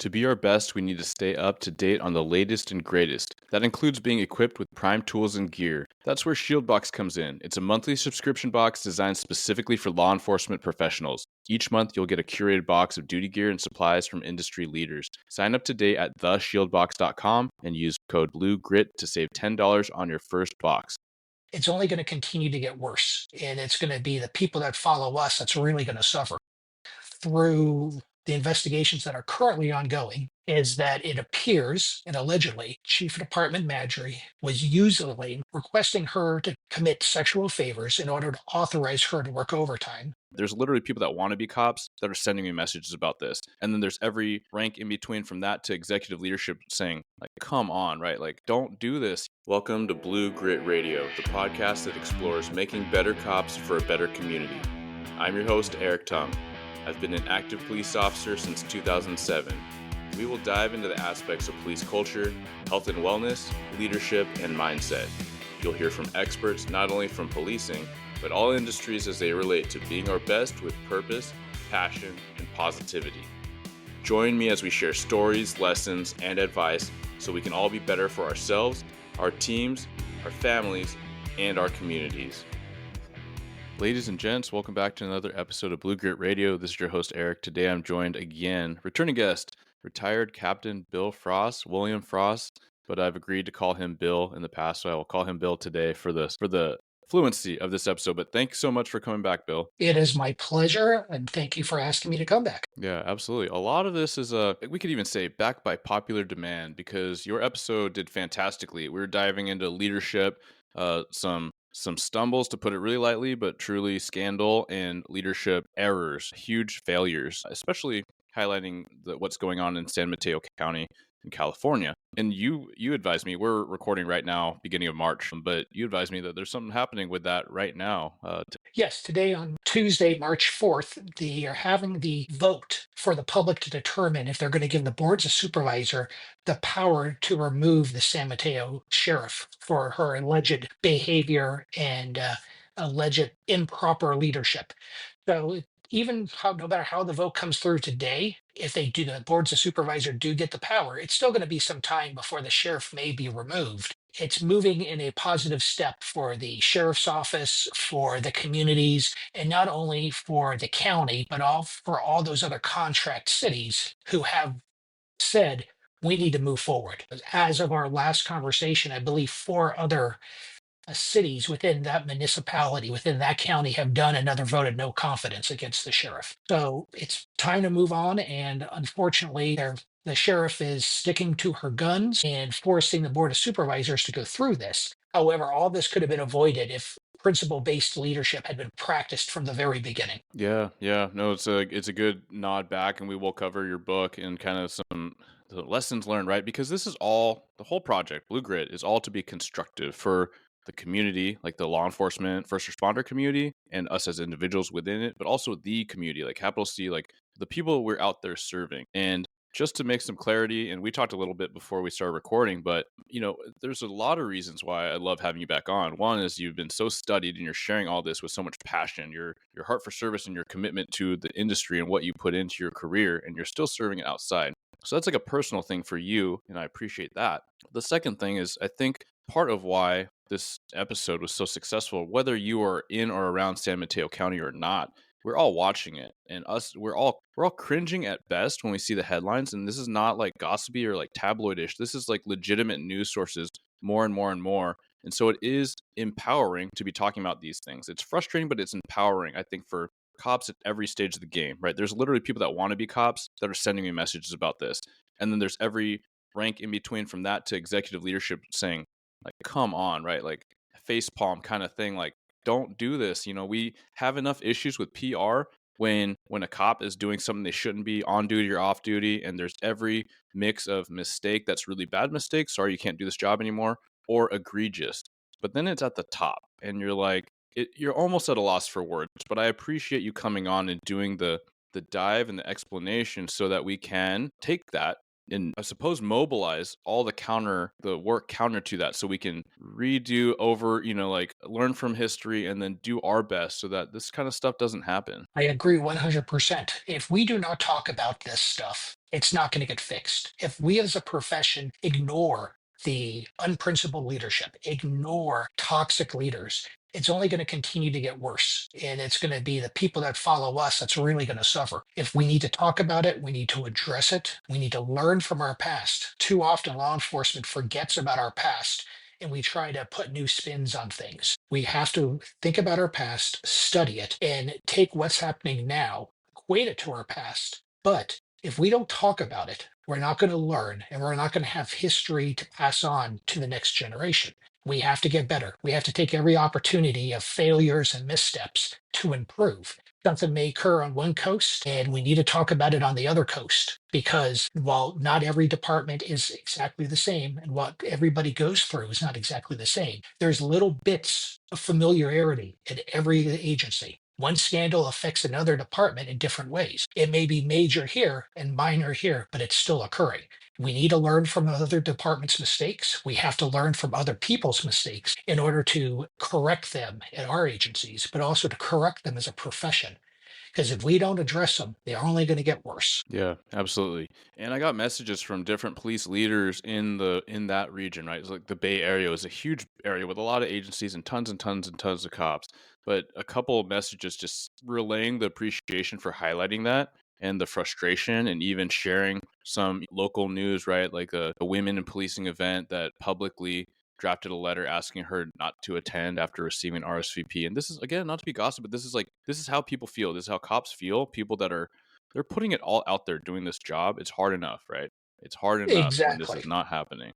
To be our best, we need to stay up to date on the latest and greatest. That includes being equipped with prime tools and gear. That's where Shieldbox comes in. It's a monthly subscription box designed specifically for law enforcement professionals. Each month, you'll get a curated box of duty gear and supplies from industry leaders. Sign up today at theshieldbox.com and use code BLUEGRIT to save $10 on your first box. It's only going to continue to get worse. And it's going to be the people that follow us that's really going to suffer. Through the investigations that are currently ongoing, is that it appears and allegedly Chief of Department Maddrey was usually requesting her to commit sexual favors in order to authorize her to work overtime. There's literally people that want to be cops that are sending me messages about this. And then there's every rank in between from that to executive leadership saying, like, come on, right? Like, don't do this. Welcome to Blue Grit Radio, the podcast that explores making better cops for a better community. I'm your host, Eric Tung. I've been an active police officer since 2007. We will dive into the aspects of police culture, health and wellness, leadership, and mindset. You'll hear from experts not only from policing, but all industries as they relate to being our best with purpose, passion, and positivity. Join me as we share stories, lessons, and advice so we can all be better for ourselves, our teams, our families, and our communities. Ladies and gents, welcome back to another episode of Blue Grit Radio. This is your host, Eric. Today I'm joined again, returning guest, retired Captain Bill Fraass, William Fraass, but I've agreed to call him Bill in the past, so I will call him Bill today for the fluency of this episode. But thanks so much for coming back, Bill. It is my pleasure, and thank you for asking me to come back. Yeah, absolutely. A lot of this is we could even say backed by popular demand because your episode did fantastically. We were diving into leadership, some stumbles to put it really lightly, but truly scandal and leadership errors, huge failures, especially highlighting what's going on in San Mateo County in California. And you advised me, we're recording right now, beginning of March, but you advised me that there's something happening with that right now. Yes, today on Tuesday, March 4th, they are having the vote for the public to determine if they're going to give the boards of supervisor the power to remove the San Mateo sheriff for her alleged behavior and alleged improper leadership. So even how, no matter how the vote comes through today, if they do, the boards of supervisor do get the power, it's still going to be some time before the sheriff may be removed. It's moving in a positive step for the sheriff's office, for the communities, and not only for the county, but all for all those other contract cities who have said we need to move forward. As of our last conversation, I believe four other cities within that municipality, within that county, have done another vote of no confidence against the sheriff. So it's time to move on. And unfortunately, the sheriff is sticking to her guns and forcing the board of supervisors to go through this. However, all this could have been avoided if principle-based leadership had been practiced from the very beginning. Yeah, yeah. No, it's a good nod back, and we will cover your book and kind of some the lessons learned, right? Because this is all the whole project, Blue Grit, is all to be constructive for the community, like the law enforcement, first responder community, and us as individuals within it, but also the community, like capital C, like the people we're out there serving. And just to make some clarity, and we talked a little bit before we started recording, but there's a lot of reasons why I love having you back on. One is you've been so studied and you're sharing all this with so much passion, your heart for service and your commitment to the industry and what you put into your career, and you're still serving it outside. So that's like a personal thing for you, and I appreciate that. The second thing is I think part of why this episode was so successful, whether you are in or around San Mateo County or not, we're all watching it, and we're all cringing at best when we see the headlines. And this is not like gossipy or like tabloidish. This is like legitimate news sources, more and more and more. And so it is empowering to be talking about these things. It's frustrating, but it's empowering, I think, for cops at every stage of the game, right? There's literally people that want to be cops that are sending me messages about this. And then there's every rank in between from that to executive leadership saying, like, come on, right? Like face palm kind of thing. Like, don't do this. We have enough issues with PR when a cop is doing something they shouldn't be on duty or off duty, and there's every mix of mistake that's really bad mistake, sorry you can't do this job anymore, or egregious. But then it's at the top, and you're like, you're almost at a loss for words. But I appreciate you coming on and doing the dive and the explanation so that we can take that and I suppose mobilize all the work counter to that, so we can redo over, like learn from history and then do our best so that this kind of stuff doesn't happen. I agree 100%. If we do not talk about this stuff, it's not going to get fixed. If we as a profession ignore the unprincipled leadership, ignore toxic leaders, it's only going to continue to get worse. And it's going to be the people that follow us that's really going to suffer. If we need to talk about it, we need to address it. We need to learn from our past. Too often, law enforcement forgets about our past and we try to put new spins on things. We have to think about our past, study it, and take what's happening now, equate it to our past. But if we don't talk about it, we're not going to learn and we're not going to have history to pass on to the next generation. We have to get better. We have to take every opportunity of failures and missteps to improve. Something may occur on one coast, and we need to talk about it on the other coast because while not every department is exactly the same, and what everybody goes through is not exactly the same, there's little bits of familiarity in every agency. One scandal affects another department in different ways. It may be major here and minor here, but it's still occurring. We need to learn from other departments' mistakes. We have to learn from other people's mistakes in order to correct them at our agencies, but also to correct them as a profession. Because if we don't address them, they're only going to get worse. Yeah, absolutely. And I got messages from different police leaders in that region, right? It's like the Bay Area is a huge area with a lot of agencies and tons and tons and tons of cops. But a couple of messages just relaying the appreciation for highlighting that and the frustration, and even sharing some local news, right? Like a women in policing event that publicly drafted a letter asking her not to attend after receiving RSVP. And this is, again, not to be gossip, but this is how people feel. This is how cops feel. People that are, they're putting it all out there doing this job. It's hard enough, right? It's hard enough when this Exactly. is not happening.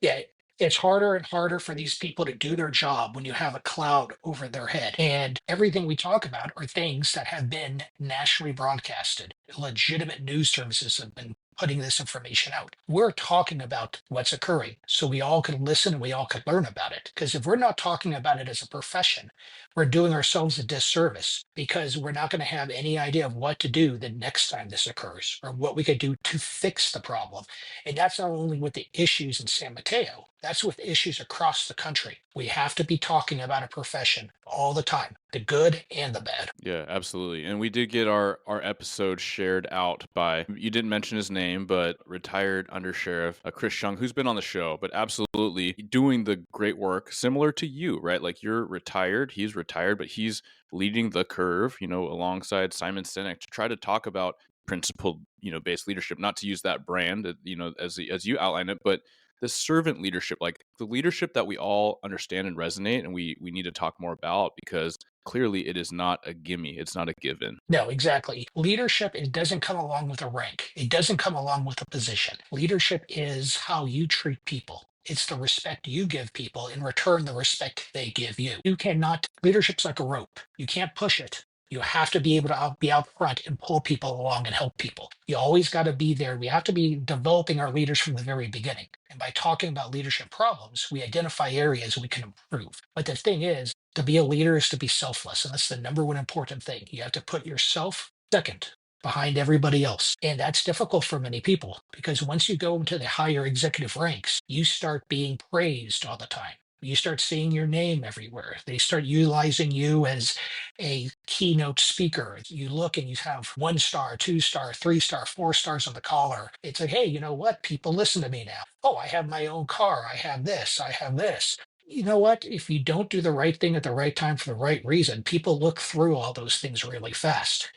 Yeah, it's harder and harder for these people to do their job when you have a cloud over their head. And everything we talk about are things that have been nationally broadcasted. Legitimate news services have been putting this information out. We're talking about what's occurring so we all can listen and we all can learn about it. Because if we're not talking about it as a profession, we're doing ourselves a disservice because we're not going to have any idea of what to do the next time this occurs or what we could do to fix the problem. And that's not only with the issues in San Mateo, that's with issues across the country. We have to be talking about a profession all the time, the good and the bad. Yeah, absolutely. And we did get our episode shared out by, you didn't mention his name, but retired undersheriff Chris Chung, who's been on the show, but absolutely doing the great work similar to you, right? Like you're retired, he's retired, but he's leading the curve, alongside Simon Sinek to try to talk about principled, based leadership, not to use that brand, as you outlined it, but the servant leadership, like the leadership that we all understand and resonate, and we need to talk more about, because clearly it is not a gimme, it's not a given. No, exactly. Leadership, it doesn't come along with a rank. It doesn't come along with a position. Leadership is how you treat people. It's the respect you give people in return, the respect they give you. You cannot, leadership's like a rope. You can't push it. You have to be able to be out front and pull people along and help people. You always got to be there. We have to be developing our leaders from the very beginning. And by talking about leadership problems, we identify areas we can improve. But the thing is, to be a leader is to be selfless. And that's the number one important thing. You have to put yourself second behind everybody else. And that's difficult for many people because once you go into the higher executive ranks, you start being praised all the time. You start seeing your name everywhere. They start utilizing you as a keynote speaker. You look and you have 1 star, 2 star, 3 star, 4 stars on the collar. It's like, hey, you know what? People listen to me now. Oh, I have my own car. I have this. I have this. You know what? If you don't do the right thing at the right time for the right reason, people look through all those things really fast.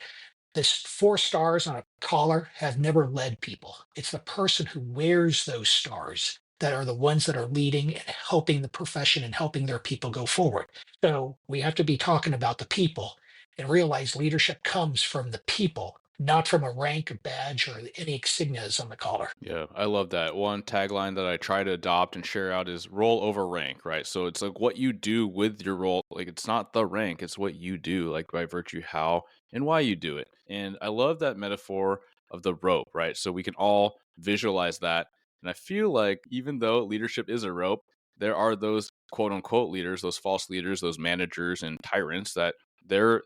This 4 stars on a collar have never led people. It's the person who wears those stars that are the ones that are leading and helping the profession and helping their people go forward. So we have to be talking about the people and realize leadership comes from the people, not from a rank, a badge, or any insignias on the collar. Yeah, I love that. One tagline that I try to adopt and share out is roll over rank, right? So it's like what you do with your role. Like it's not the rank, it's what you do, like by virtue how and why you do it. And I love that metaphor of the rope, right? So we can all visualize that. And I feel like even though leadership is a rope, there are those quote unquote leaders, those false leaders, those managers and tyrants that they're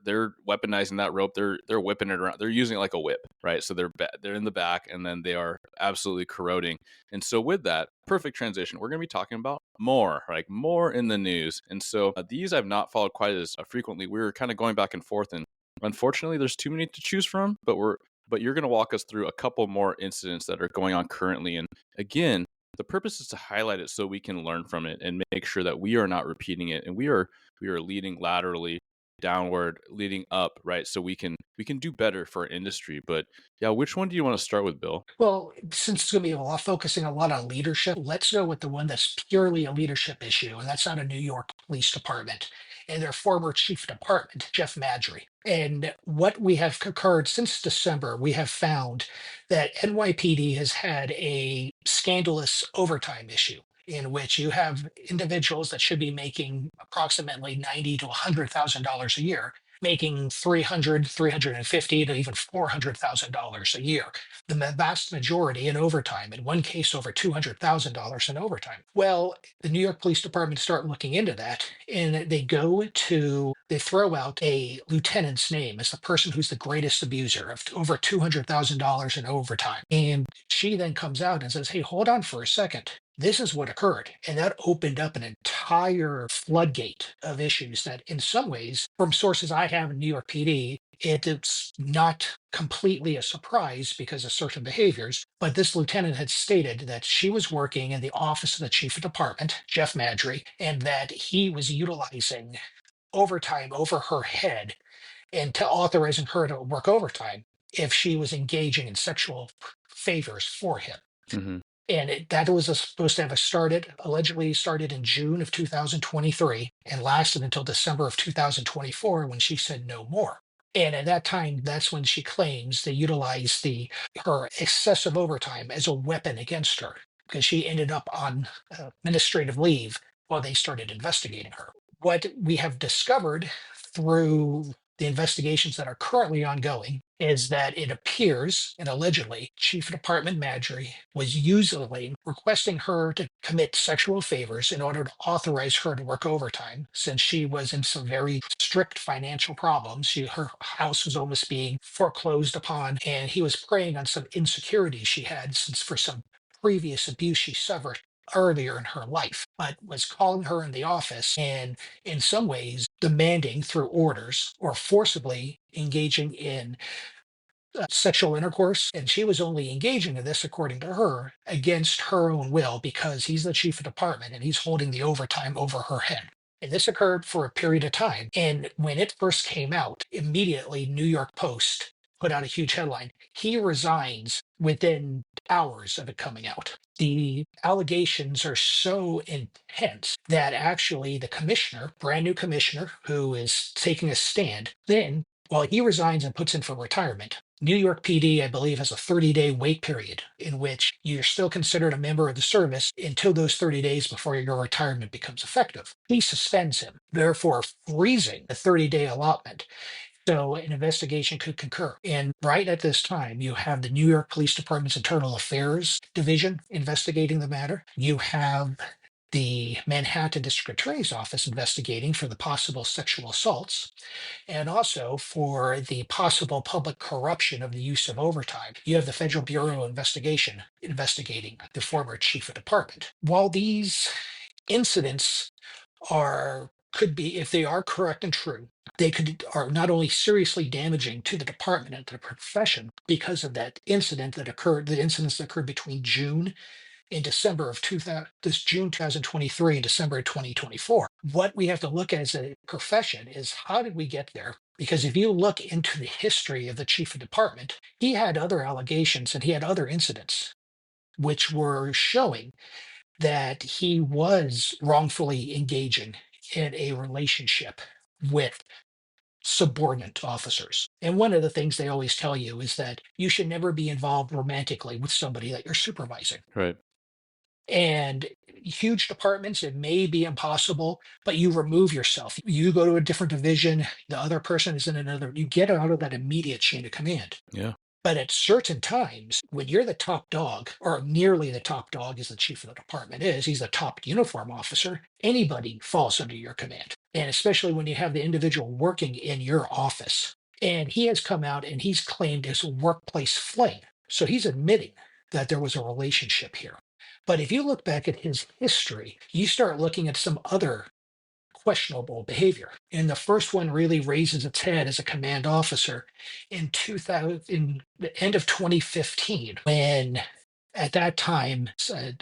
weaponizing that rope. They're whipping it around. They're using it like a whip, right? So they're in the back, and then they are absolutely corroding. And so with that, perfect transition. We're going to be talking about more, like more in the news. And so these I've not followed quite as frequently. We were kind of going back and forth, and unfortunately, there's too many to choose from. But you're going to walk us through a couple more incidents that are going on currently. And again, the purpose is to highlight it so we can learn from it and make sure that we are not repeating it, and we are leading laterally, downward, leading up, right? So we can do better for our industry. But yeah, which one do you want to start with, Bill? Well, since it's going to be a lot focusing a lot on leadership, let's go with the one that's purely a leadership issue, and that's out of New York Police Department and their former chief of department, Jeff Maddrey. And what we have occurred since December, we have found that NYPD has had a scandalous overtime issue in which you have individuals that should be making approximately 90 to $100,000 a year, making 300, 350 to even $400,000 a year, the vast majority in overtime, in one case over $200,000 in overtime. Well, the New York Police Department start looking into that, and they throw out a lieutenant's name as the person who's the greatest abuser of over $200,000 in overtime. And she then comes out and says, "Hey, hold on for a second. This is what occurred." And that opened up an entire floodgate of issues that, in some ways, from sources I have in New York PD, it's not completely a surprise because of certain behaviors, but this lieutenant had stated that she was working in the office of the chief of department, Jeff Maddrey, and that he was utilizing overtime over her head and to authorizing her to work overtime if she was engaging in sexual favors for him. Hmm. And that was supposed to have allegedly started in June of 2023 and lasted until December of 2024 when she said no more. And at that time, that's when she claims they utilized her excessive overtime as a weapon against her because she ended up on administrative leave while they started investigating her. What we have discovered through the investigations that are currently ongoing is that it appears, and allegedly, Chief of Department Maddrey was usually requesting her to commit sexual favors in order to authorize her to work overtime, since she was in some very strict financial problems. Her house was almost being foreclosed upon, and he was preying on some insecurities she had since for some previous abuse she suffered earlier in her life, but was calling her in the office and in some ways demanding through orders or forcibly engaging in sexual intercourse. And she was only engaging in this, according to her, against her own will because he's the chief of department and he's holding the overtime over her head. And this occurred for a period of time. And when it first came out, immediately New York Post put out a huge headline. He resigns within hours of it coming out. The allegations are so intense that actually the commissioner, brand new commissioner, who is taking a stand, then while he resigns and puts in for retirement, New York PD, I believe, has a 30-day wait period in which you're still considered a member of the service until those 30 days before your retirement becomes effective. He suspends him, therefore freezing the 30-day allotment so an investigation could concur. And right at this time, you have the New York Police Department's Internal Affairs Division investigating the matter. You have the Manhattan District Attorney's Office investigating for the possible sexual assaults and also for the possible public corruption of the use of overtime. You have the Federal Bureau of Investigation investigating the former chief of department. While these incidents could be, if they are correct and true, they could are not only seriously damaging to the department and the profession because of the incidents that occurred between June in December of 2000, this June 2023 and December of 2024. What we have to look at as a profession is how did we get there? Because if you look into the history of the chief of department, he had other allegations and he had other incidents which were showing that he was wrongfully engaging in a relationship with subordinate officers. And one of the things they always tell you is that you should never be involved romantically with somebody that you're supervising. Right. And huge departments, it may be impossible, but you remove yourself. You go to a different division, the other person is in another, you get out of that immediate chain of command. Yeah. But at certain times, when you're the top dog, or nearly the top dog, as the chief of the department is, he's the top uniform officer, anybody falls under your command. And especially when you have the individual working in your office. And he has come out and he's claimed his workplace fling. So he's admitting that there was a relationship here. But if you look back at his history, you start looking at some other questionable behavior. And the first one really raises its head as a command officer in 2000, in the end of 2015, when at that time,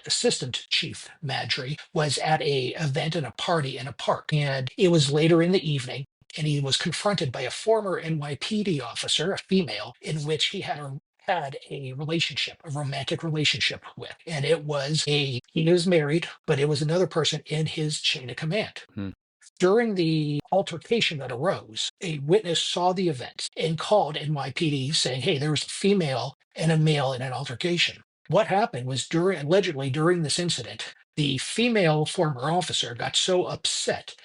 Assistant Chief Maddrey was at a event and a party in a park, and it was later in the evening. And he was confronted by a former NYPD officer, a female, in which he had a relationship, a romantic relationship with. And he was married, but it was another person in his chain of command. Hmm. During the altercation that arose, a witness saw the event and called NYPD saying, "Hey, there was a female and a male in an altercation." What happened was allegedly during this incident, the female former officer got so upset,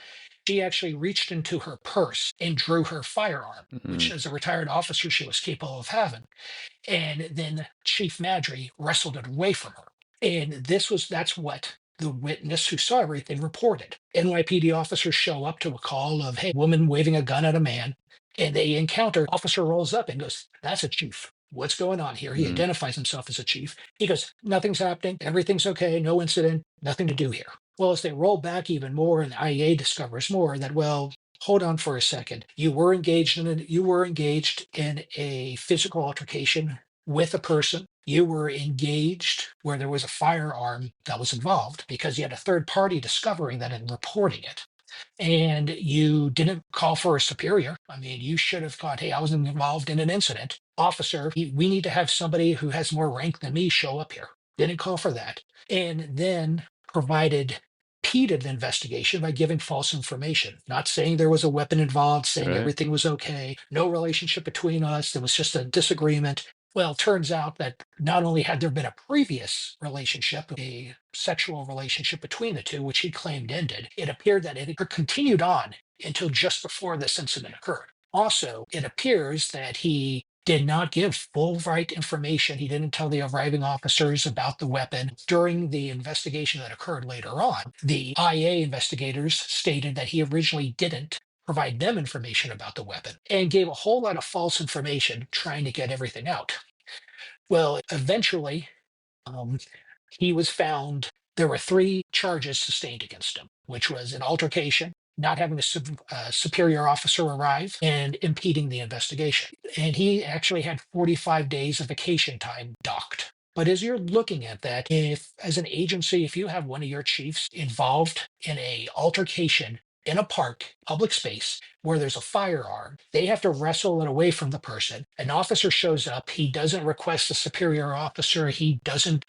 she actually reached into her purse and drew her firearm, which Mhm. as a retired officer, she was capable of having. And then Chief Maddrey wrestled it away from her. And that's what the witness who saw everything reported. NYPD officers show up to a call of, hey, woman waving a gun at a man, and they encounter, officer rolls up and goes, "That's a chief. What's going on here?" He Mhm. identifies himself as a chief. He goes, "Nothing's happening, everything's okay, no incident, nothing to do here." Well, as they roll back even more and the IA discovers more that, well, hold on for a second. You were engaged in a physical altercation with a person. You were engaged where there was a firearm that was involved because you had a third party discovering that and reporting it. And you didn't call for a superior. I mean, you should have thought, "Hey, I was involved in an incident. Officer, we need to have somebody who has more rank than me show up here." Didn't call for that. And then provided impeded the investigation by giving false information, not saying there was a weapon involved, saying Right. everything was okay, no relationship between us, there was just a disagreement. Well, it turns out that not only had there been a previous relationship, a sexual relationship between the two, which he claimed ended, it appeared that it had continued on until just before this incident occurred. Also, it appears that he did not give full right information. He didn't tell the arriving officers about the weapon. During the investigation that occurred later on, the IA investigators stated that he originally didn't provide them information about the weapon and gave a whole lot of false information trying to get everything out. Well, eventually, um, he was found. There were three charges sustained against him, which was an altercation, not having a superior officer arrive, and impeding the investigation. And he actually had 45 days of vacation time docked. But as you're looking at that, if as an agency, if you have one of your chiefs involved in a altercation in a park, public space, where there's a firearm, they have to wrestle it away from the person. An officer shows up, he doesn't request a superior officer, he doesn't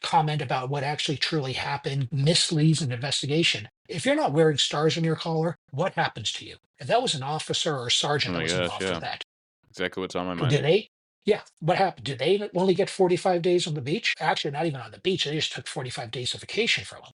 comment about what actually truly happened, misleads an investigation. If you're not wearing stars on your collar, what happens to you? If that was an officer or a Oh sergeant that my was gosh, involved with yeah. that, Exactly what's on my do mind. they? Yeah, what happened? Do they only get 45 days on the beach? Actually, not even on the beach. They just took 45 days of vacation from them.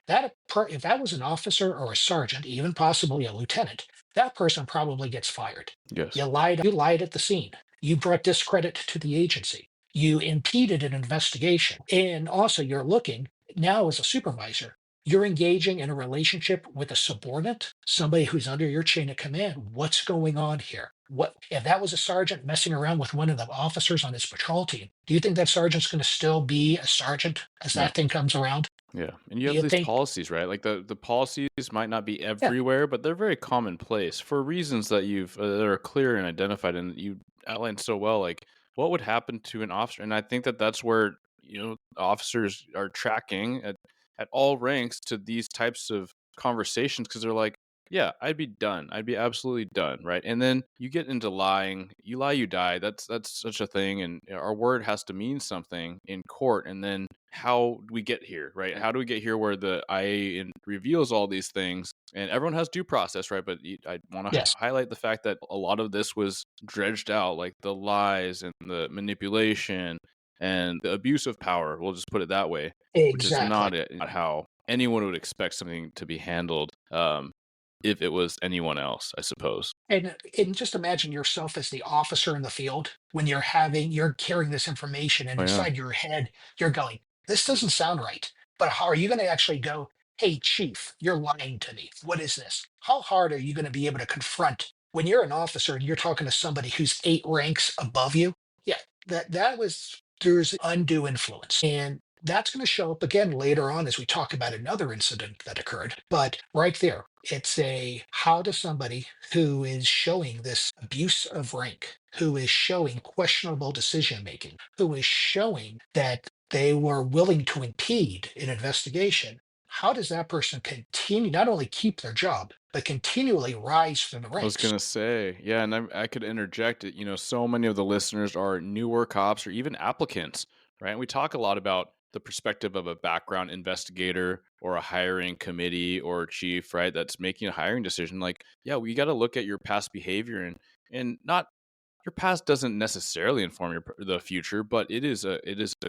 If that was an officer or a sergeant, even possibly a lieutenant, that person probably gets fired. Yes. You lied at the scene. You brought discredit to the agency. You impeded an investigation. And also you're looking now as a supervisor, you're engaging in a relationship with a subordinate, somebody who's under your chain of command. What's going on here? What if that was a sergeant messing around with one of the officers on his patrol team? Do you think that sergeant's going to still be a sergeant as No. that thing comes around? Yeah, and you Do have you these think? policies, right? Like the policies might not be Yeah, everywhere, but they're very commonplace for reasons that you've that are clear and identified, and you outlined so well. Like what would happen to an officer, and I think that that's where officers are tracking at all ranks to these types of conversations because they're like, yeah, I'd be done. I'd be absolutely done, right? And then you get into lying. You lie, you die. That's such a thing, and our word has to mean something in court. And then how do we get here, right? How do we get here where the IA reveals all these things, and everyone has due process, right? But I want to yes, highlight the fact that a lot of this was dredged out, like the lies and the manipulation and the abuse of power. We'll just put it that way, which is exactly. not how anyone would expect something to be handled. if it was anyone else, I suppose. And just imagine yourself as the officer in the field when you're carrying this information, and Oh yeah. inside your head you're going, this doesn't sound right. But how are you going to actually go, hey chief, you're lying to me. What is this? How hard are you going to be able to confront when you're an officer and you're talking to somebody who's 8 ranks above you? Yeah, there's undue influence. And that's going to show up again later on as we talk about another incident that occurred. But right there, it's a how does somebody who is showing this abuse of rank, who is showing questionable decision making, who is showing that they were willing to impede an investigation, how does that person continue not only keep their job, but continually rise through the I was ranks? gonna say, yeah, and I could interject it. So many of the listeners are newer cops or even applicants, right? And we talk a lot about the perspective of a background investigator or a hiring committee or chief, right? That's making a hiring decision. Like, yeah, we got to look at your past behavior and not your past doesn't necessarily inform the future, but it is a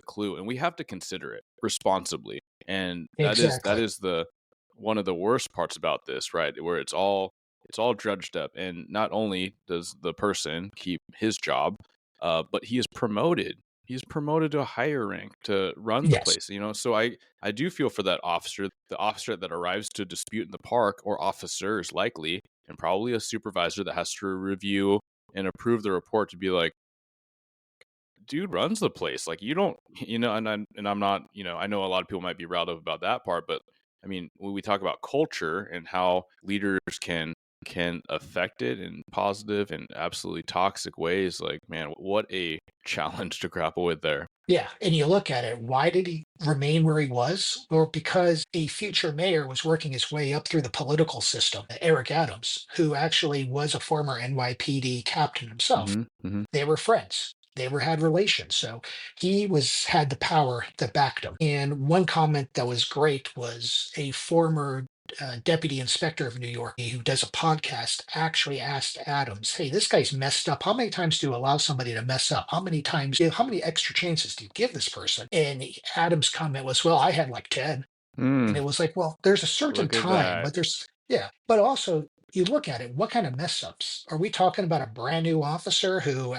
clue, and we have to consider it responsibly. And that Exactly. is the one of the worst parts about this, right? Where it's all dredged up, and not only does the person keep his job, but he is promoted. He's promoted to a higher rank to run the Yes. place. So I do feel for that officer, the officer that arrives to dispute in the park, or officers likely, and probably a supervisor that has to review and approve the report to be like, dude runs the place. Like you don't, and I'm not, I know a lot of people might be riled up about that part, but I mean, when we talk about culture and how leaders can affect it in positive and absolutely toxic ways, like man, what a challenge to grapple with there. Yeah, and you look at it, why did he remain where he was? Well, because a future mayor was working his way up through the political system, Eric Adams, who actually was a former NYPD captain himself. Hmm. They were friends. They were had relations. So he was had the power that backed him. And one comment that was great was a former deputy inspector of New York who does a podcast actually asked Adams, "Hey, this guy's messed up. How many times do you allow somebody to mess up? How many extra chances do you give this person?" And Adams' comment was, "Well, I had like 10." And Mm, it was like, well, there's a certain look at time, that. but yeah, but also you look at it, what kind of mess ups? Are we talking about a brand new officer who,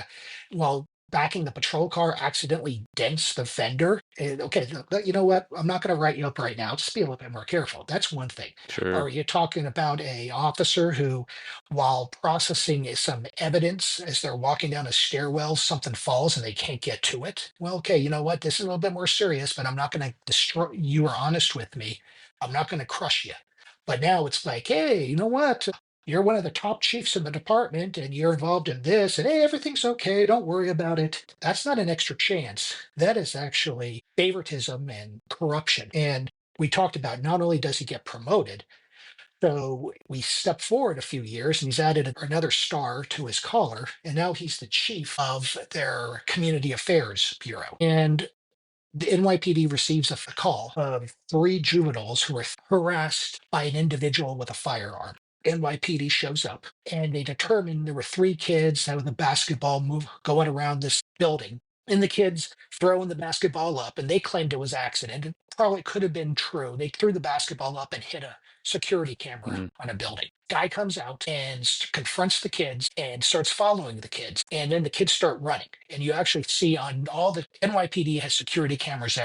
while backing the patrol car, accidentally dents the fender? Okay, you know what? I'm not going to write you up right now. Just be a little bit more careful. That's one thing. Or are Sure. you talking about a officer who, while processing some evidence as they're walking down a stairwell, something falls and they can't get to it? Well, okay, you know what? This is a little bit more serious, but I'm not going to destroy. You are honest with me. I'm not going to crush you. But now it's like, hey, you know what? You're one of the top chiefs in the department and you're involved in this, and hey, everything's okay. Don't worry about it. That's not an extra chance. That is actually favoritism and corruption. And we talked about not only does he get promoted, so we step forward a few years and he's added another star to his collar, and now he's the chief of their community affairs bureau. And the NYPD receives a call of 3 juveniles who were harassed by an individual with a firearm. NYPD shows up and they determine there were 3 kids that with a basketball move going around this building. And the kids throwing the basketball up, and they claimed it was accident. It probably could have been true. They threw the basketball up and hit a security camera Mhm. on a building. Guy comes out and confronts the kids and starts following the kids. And then the kids start running. And you actually see on all the NYPD has security cameras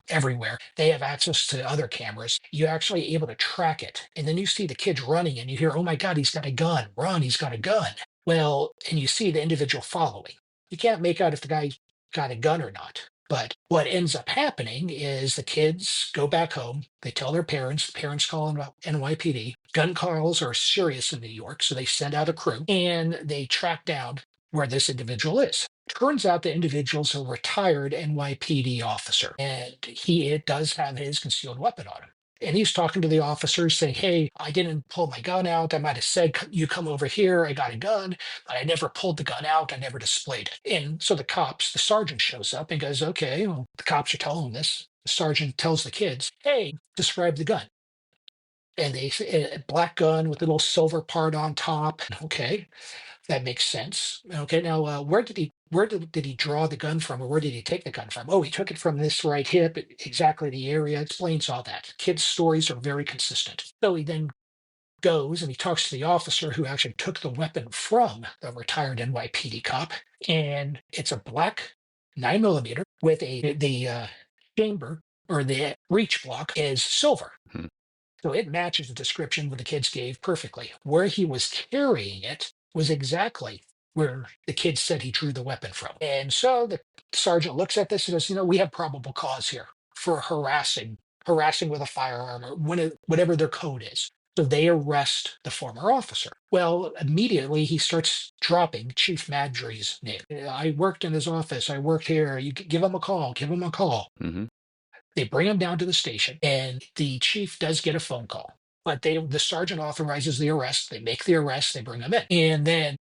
everywhere. They have access to other cameras. You're actually able to track it. And then you see the kids running and you hear, oh my God, he's got a gun. Run, he's got a gun. Well, and you see the individual following. You can't make out if the guy got a gun or not. But what ends up happening is the kids go back home. They tell their parents. The parents call NYPD. Gun calls are serious in New York, so they send out a crew and they track down where this individual is. Turns out the individual's a retired NYPD officer, and he it does have his concealed weapon on him. And he's talking to the officers saying, hey, I didn't pull my gun out. I might have said, you come over here. I got a gun, but I never pulled the gun out. I never displayed it. And so the sergeant shows up and goes, okay, well, the cops are telling him this. The sergeant tells the kids, hey, describe the gun. And they say a black gun with a little silver part on top. Okay, that makes sense. Okay, now where did he draw the gun from, or where did he take the gun from? Oh, he took it from this right hip, exactly the area. Explains all that. Kids' stories are very consistent. So he then goes and he talks to the officer who actually took the weapon from the retired NYPD cop, and it's a black 9 millimeter with the chamber or the breech block is silver. Hmm. So it matches the description that the kids gave perfectly. Where he was carrying it was exactly where the kids said he drew the weapon from. And so the sergeant looks at this and goes, we have probable cause here for harassing with a firearm or whatever their code is. So they arrest the former officer. Well, immediately he starts dropping Chief Maddrey's name. I worked in his office. I worked here. You give him a call. Give him a call. Hmm. They bring him down to the station, and the chief does get a phone call. But the sergeant authorizes the arrest. They make the arrest. They bring him in, and then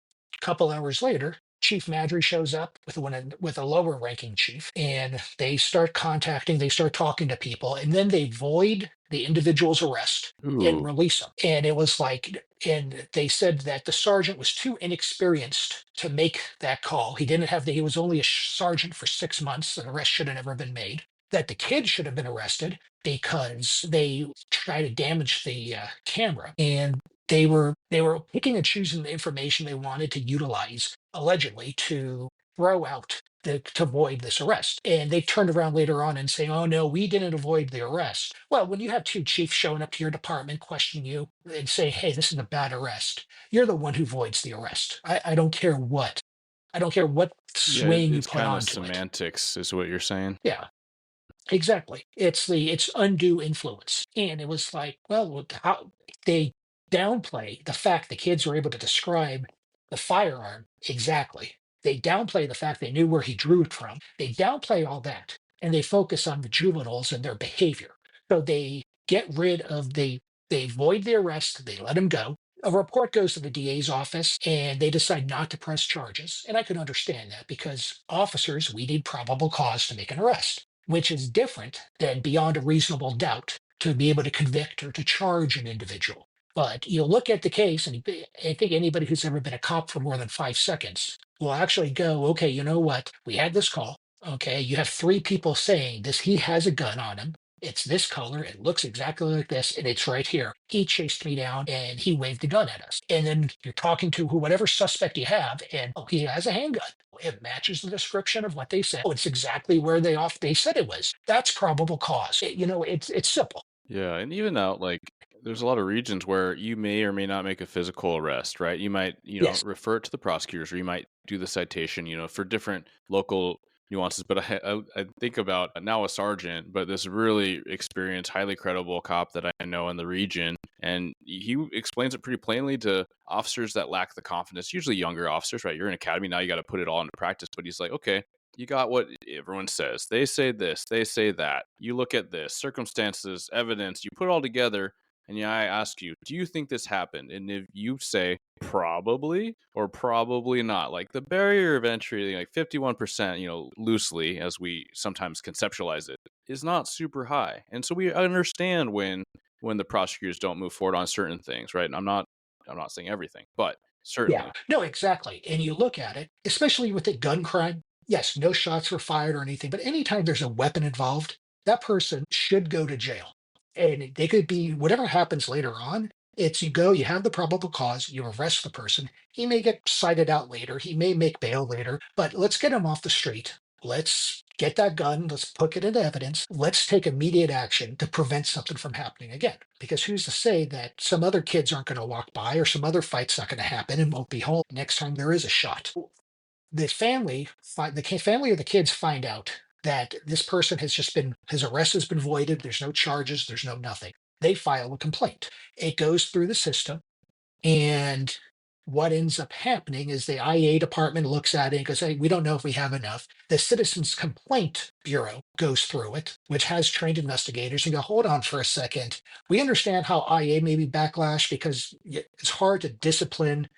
a couple hours later, Chief Maddrey shows up with a lower ranking chief, and they start contacting. They start talking to people, and then they void the individual's arrest and Ooh. release him. And it was like, and they said that the sergeant was too inexperienced to make that call. He didn't have the. He was only a sergeant for 6 months. The arrest should have never been made, that the kids should have been arrested because they tried to damage the camera, and they were picking and choosing the information they wanted to utilize allegedly to throw out to avoid this arrest. And they turned around later on and saying, oh no, we didn't avoid the arrest. Well, when you have two chiefs showing up to your department, questioning you and say, hey, this is a bad arrest, you're the one who voids the arrest. I don't care what Yeah, swing you it's put kind of onto it. semantics, is what you're saying. Yeah. Exactly. It's undue influence. And it was like, well, how they downplay the fact the kids were able to describe the firearm exactly. They downplay the fact they knew where he drew it from. They downplay all that and they focus on the juveniles and their behavior. So they get rid of they void the arrest, they let him go. A report goes to the DA's office and they decide not to press charges. And I could understand that because officers, we need probable cause to make an arrest, which is different than beyond a reasonable doubt to be able to convict or to charge an individual. But you look at the case, and I think anybody who's ever been a cop for more than 5 seconds will actually go, okay, you know what? We had this call. Okay, you have three people saying this. He has a gun on him. It's this color. It looks exactly like this, and it's right here. He chased me down and he waved a gun at us. And then you're talking to whatever suspect you have, and oh, he has a handgun. It matches the description of what they said. Oh, it's exactly where they said it was. That's probable cause. It's simple. Yeah, and even out like there's a lot of regions where you may or may not make a physical arrest, right? You might, Yes. refer it to the prosecutors, or you might do the citation, for different local nuances. But I think about now a sergeant, but this really experienced, highly credible cop that I know in the region, and he explains it pretty plainly to officers that lack the confidence, usually younger officers, right? You're in academy now, you got to put it all into practice. But he's like, okay, you got what everyone says. They say this, they say that. You look at this, circumstances, evidence, you put it all together, and yeah, I ask you, do you think this happened? And if you say probably or probably not, like the barrier of entry, like 51%, loosely as we sometimes conceptualize it, is not super high. And so we understand when the prosecutors don't move forward on certain things, right? And I'm not saying everything, but Yeah. certainly. No, exactly. And you look at it, especially with the gun crime. Yes, no shots were fired or anything, but anytime there's a weapon involved, that person should go to jail. And they could be whatever happens later on. It's you go, you have the probable cause, you arrest the person. He may get cited out later, he may make bail later, but let's get him off the street. Let's get that gun, let's put it into evidence. Let's take immediate action to prevent something from happening again. Because who's to say that some other kids aren't going to walk by or some other fight's not going to happen and won't be home next time there is a shot? The family of the kids find out that this person his arrest has been voided. There's no charges. There's no nothing. They file a complaint. It goes through the system, and what ends up happening is the IA department looks at it and goes, "Hey, we don't know if we have enough." The Citizens Complaint Bureau goes through it, which has trained investigators, and go, "Hold on for a second. We understand how IA may be backlash because it's hard to discipline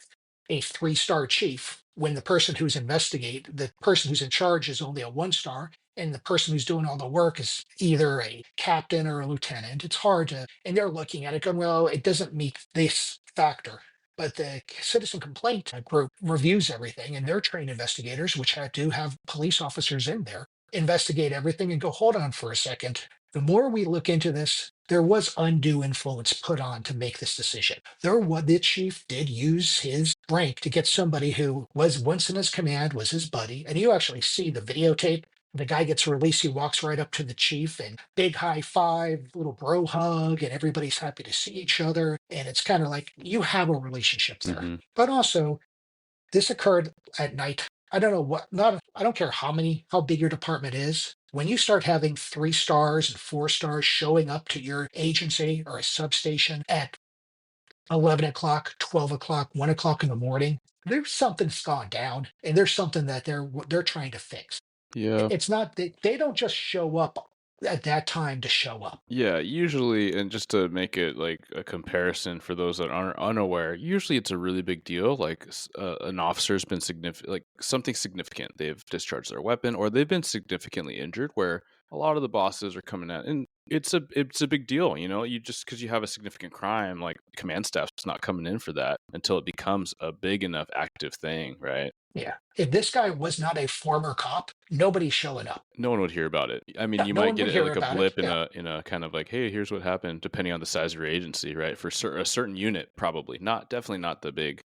a three-star chief when the person who's in charge is only a one-star, and the person who's doing all the work is either a captain or a lieutenant. It's hard to, and they're looking at it going, well, it doesn't meet this factor." But the citizen complaint group reviews everything, and they're trained investigators, which do have police officers in there, investigate everything and go, hold on for a second. The more we look into this, there was undue influence put on to make this decision. The chief did use his rank to get somebody who was once in his command, was his buddy, and you actually see the videotape. The guy gets released, he walks right up to the chief and big high five, little bro hug, and everybody's happy to see each other. And it's kind of like you have a relationship there. Hmm. But also, this occurred at night. I don't know what, not, I don't care how big your department is. When you start having 3 stars and 4 stars showing up to your agency or a substation at 11 o'clock, 12 o'clock, 1 o'clock in the morning, there's something's gone down and there's something that they're trying to fix. Yeah. It's not that they don't just show up at that time to show up. Yeah, usually, and just to make it like a comparison for those that aren't unaware, usually it's a really big deal. Like an officer's been significant, like something significant. They've discharged their weapon, or they've been significantly injured. Where a lot of the bosses are coming at, and it's a big deal. You just because you have a significant crime, like command staff's not coming in for that until it becomes a big enough active thing, right? Yeah. If this guy was not a former cop, nobody's showing up. No one would hear about it. I mean, Yeah, you no might one get would it hear like a about it. blip in Yeah. a kind of like, hey, here's what happened, depending on the size of your agency, right? For a certain unit, probably not, definitely not the big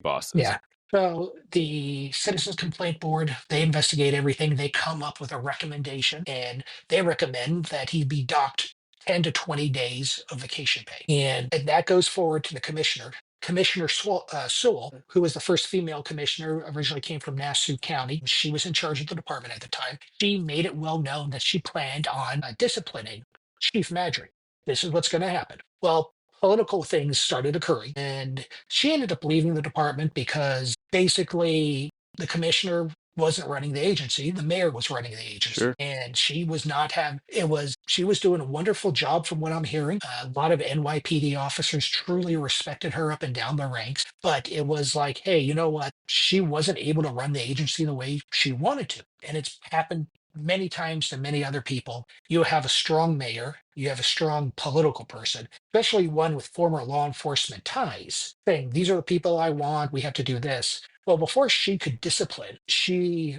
bosses. Yeah. So the Citizens Complaint Board, they investigate everything. They come up with a recommendation and they recommend that he be docked 10 to 20 days of vacation pay. And that goes forward to the commissioner. Commissioner Sewell, who was the first female commissioner, originally came from Nassau County. She was in charge of the department at the time. She made it well known that she planned on disciplining Chief Maddrey. This is what's going to happen. Well, political things started occurring, and she ended up leaving the department because basically the commissioner wasn't running the agency, the mayor was running the agency, Sure. and she was not have it was she was doing a wonderful job from what I'm hearing. A lot of NYPD officers truly respected her up and down the ranks, but it was like, hey, you know what, she wasn't able to run the agency the way she wanted to, and it's happened many times to many other people. You have a strong mayor, you have a strong political person, especially one with former law enforcement ties, saying, these are the people I want, we have to do this. Well, before she could discipline, she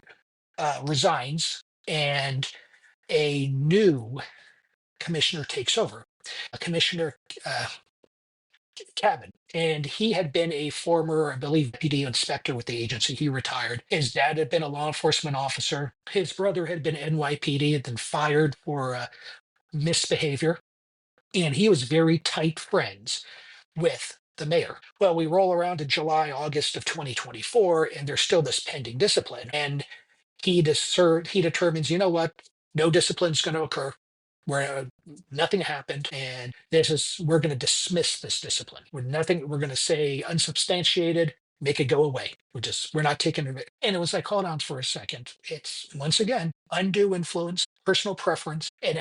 resigns and a new commissioner takes over, a commissioner, uh, Cabin. And he had been a former, I believe, PD inspector with the agency. He retired. His dad had been a law enforcement officer. His brother had been NYPD, had been fired for misbehavior. And he was very tight friends with the mayor. Well, we roll around to July, August of 2024, and there's still this pending discipline. And he determines, you know what, no discipline is going to occur. Where nothing happened, and we're going to dismiss this discipline. We're going to say unsubstantiated, make it go away. We're not taking it. And it was like, hold on for a second. It's once again undue influence, personal preference. And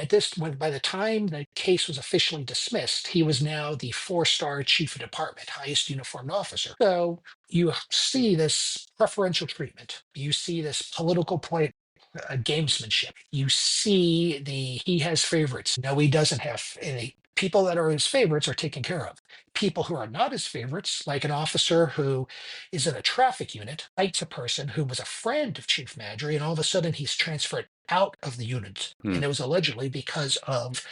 by the time the case was officially dismissed, he was now the 4-star chief of department, highest uniformed officer. So you see this preferential treatment. You see this political point, gamesmanship. You see he has favorites. No, he doesn't have any. People that are his favorites are taken care of. People who are not his favorites, like an officer who is in a traffic unit, fights a person who was a friend of Chief Maddrey, and all of a sudden he's transferred out of the unit. Hmm. And it was allegedly because of